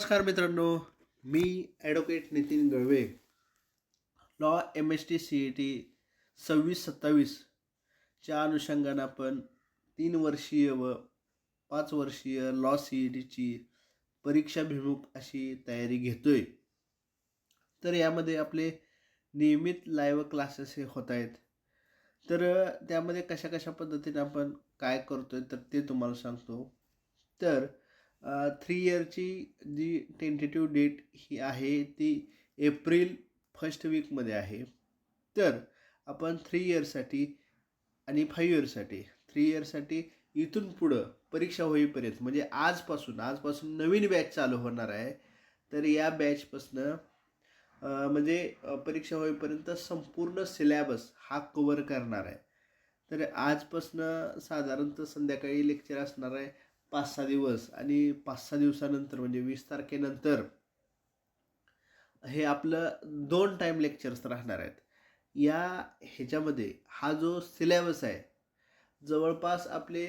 नमस्कार मित्रांनो, मी advocate Nitin Galve. Law MST CET 26-27च्या अनुषंगानं आपण 3 वर्षीय व 5 वर्षीय लॉ CETची परीक्षाभिमुख अशी तयारी घेतोय. तर यामध्ये आपले नियमित लाईव्ह क्लासेस हे होत आहेत. तर त्यामध्ये कशा पद्धतीने आपण काय करतोय तर ते तुम्हाला सांगतो. तर 3 इयरची जी टेंटेटिव्ह डेट ही आहे ती एप्रिल फर्स्ट वीकमध्ये आहे. तर आपण 3 इयर्ससाठी आणि 5 इयर्ससाठी 3 इयर्ससाठी इथून पुढं परीक्षा होईपर्यंत म्हणजे आजपासून नवीन बॅच चालू होणार आहे. तर या बॅचपासनं परीक्षा होईपर्यंत संपूर्ण सिलॅबस हा कव्हर करणार आहे. तर आजपासनं साधारणतः संध्याकाळी लेक्चर असणार आहे 5-6 दिवस आणि 5-6 दिवसानंतर म्हणजे 20 तारखेनंतर हे आपलं 2 टाईम लेक्चर्स राहणार आहेत. या ह्याच्यामध्ये हा जो सिलॅबस आहे जवळपास आपले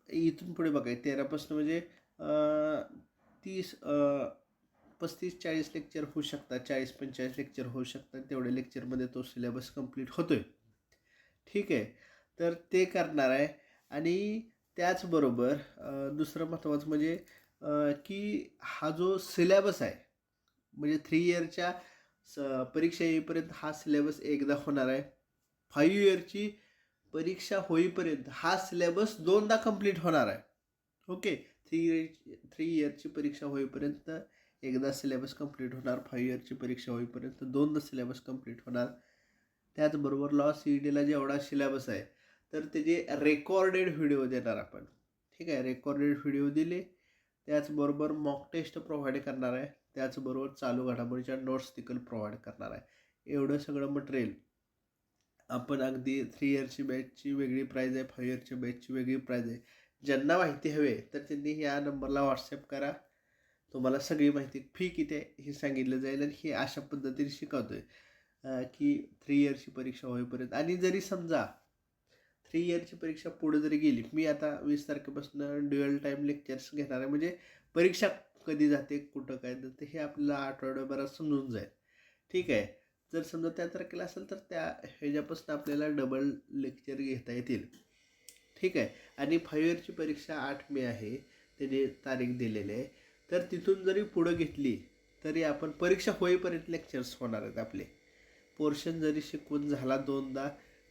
इथून पुढे बघा 13पासून म्हणजे 30 35-40 लेक्चर होऊ शकतात, 40-45 लेक्चर होऊ शकतात. तेवढ्या लेक्चरमध्ये तो सिलेबस कंप्लीट होतोय. ठीक आहे. तर ते करणार आहे आणि त्याचबरोबर दुसरं महत्त्वाचं म्हणजे की हा जो सिलॅबस आहे म्हणजे 3 इयरच्या परीक्षा येईपर्यंत हा सिलॅबस एकदा होणार आहे. 5 इयरची परीक्षा होईपर्यंत हा सिलॅबस 2दा कंप्लीट होणार आहे. ओके. 3 इयरची परीक्षा होईपर्यंत एकदा सिलॅबस कंप्लीट होणार. 5 इयरची परीक्षा होईपर्यंत 2दा सिलॅबस कंप्लीट होणार. त्याचबरोबर लॉ CETला जेवढा सिलॅबस आहे तर त्याचे रेकॉर्डेड व्हिडिओ देणार आपण. ठीक आहे. रेकॉर्डेड व्हिडिओ दिले. त्याचबरोबर मॉक टेस्ट प्रोव्हाइड करणार आहे. त्याचबरोबर चालू घडामोडीच्या नोट्स देखील प्रोव्हाइड करणार आहे. एवढं सगळं मटेरियल आपण अगदी 3 इयरची बॅचची वेगळी प्राईज आहे, 5 इयरची बॅचची वेगळी प्राईज आहे. ज्यांना माहिती हवी आहे तर त्यांनी या नंबरला व्हॉट्सॲप करा. तुम्हाला सगळी माहिती, फी किती आहे हे सांगितलं जाईल आणि हे अशा पद्धतीने शिकवतोय की 3 इयरची परीक्षा होईपर्यंत. आणि जरी समजा 3 इयरची परीक्षा पुढे जरी गेली, मी आता 20 तारखेपासून ड्युअल टाईम लेक्चर्स घेणार आहे. म्हणजे परीक्षा कधी जाते, कुठं काय जाते हे आपल्याला आठवड्याभरात समजून जाईल. ठीक आहे. जर समजा त्या तारखेला असेल तर त्या ह्याच्यापासून आपल्याला डबल लेक्चर घेता येतील. ठीक आहे. आणि 5 इयरची परीक्षा 8 मे आहे, त्याने तारीख दिलेली आहे. तर तिथून जरी पुढं घेतली तरी आपण परीक्षा होईपर्यंत लेक्चर्स होणार आहेत आपले. पोर्शन जरी शिकवून झाला 2दा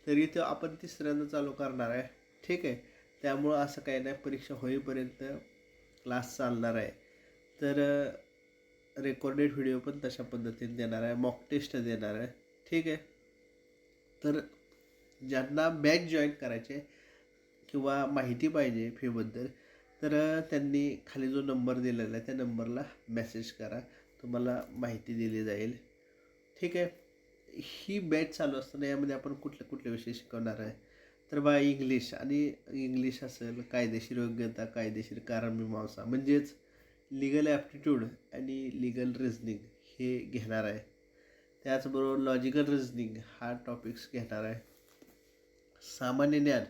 तरी तो आपण 3ऱ्यांदा चालू करणार आहे. ठीक आहे. त्यामुळं असं काही नाही, परीक्षा होईपर्यंत क्लास चालणार आहे. तर रेकॉर्डेड व्हिडिओ पण तशा पद्धतीने देणार आहे, मॉक टेस्ट देणार आहे. ठीक आहे. तर ज्यांना बॅच जॉईन करायचे किंवा माहिती पाहिजे फीबद्दल तर त्यांनी खाली जो नंबर दिलेला आहे त्या नंबरला मेसेज करा, तुम्हाला माहिती दिली जाईल. ठीक आहे. ही बॅच चालू असताना यामध्ये आपण कुठले विषय शिकवणार आहे तर बा इंग्लिश असेल, कायदेशीर योग्यता, कायदेशीर कारणमीमांसा म्हणजेच लीगल ॲप्टिट्यूड आणि लीगल रिझनिंग हे घेणार आहे. त्याचबरोबर लॉजिकल रिझनिंग हा टॉपिक्स घेणार आहे. सामान्य ज्ञान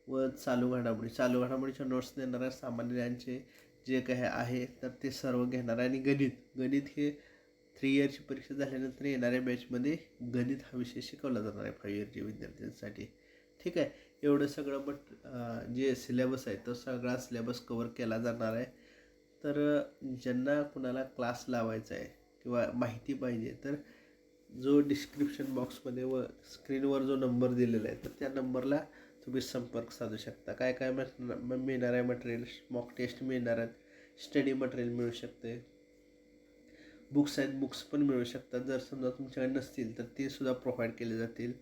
व चालू घडामोडीच्या नोट्स देणार आहे. सामान्य ज्ञानचे जे काही आहे तर ते सर्व घेणार आहे. आणि गणित हे 3 इयरची परीक्षा झाल्यानंतर येणाऱ्या बॅचमध्ये गणित हा विषय शिकवला जाणार आहे 5 इयरच्या विद्यार्थ्यांसाठी. ठीक आहे. एवढं सगळं जे सिलॅबस आहे तो सगळा सिलॅबस कवर केला जाणार आहे. तर ज्यांना कुणाला क्लास लावायचा आहे किंवा माहिती पाहिजे तर जो डिस्क्रिप्शन बॉक्समध्ये व स्क्रीनवर जो नंबर दिलेला आहे तर त्या नंबरला तुम्ही संपर्क साधू शकता. काय मिळणार आहे मटेरियल, मॉक टेस्ट मिळणार आहेत, स्टडी मटेरियल मिळू शकते, बुक्स आहेत, बुक्स पण मिळू शकतात. जर समजा तुमच्याकडे नसतील तर ते सुद्धा प्रोव्हाइड केले जातील.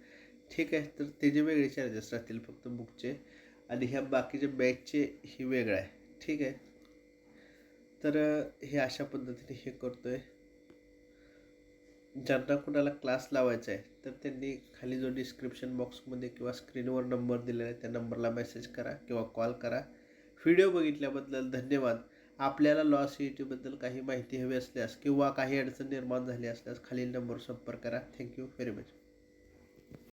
ठीक आहे. तर त्याचे वेगळे चार्जेस राहतील फक्त बुकचे, आणि ह्या बाकीच्या बॅचचे हे वेगळं आहे. ठीक आहे. तर हे अशा पद्धतीने हे करतो आहे. ज्यांना कुणाला क्लास लावायचा आहे तर त्यांनी खाली जो डिस्क्रिप्शन बॉक्समध्ये किंवा स्क्रीनवर नंबर दिलेला आहे त्या नंबरला मेसेज करा किंवा कॉल करा. व्हिडिओ बघितल्याबद्दल धन्यवाद. आपल्याला लॉ CETबद्दल काही माहिती हवी असल्यास किंवा काही अडचण निर्माण झाली असल्यास खालील नंबरवर संपर्क करा. Thank you very much.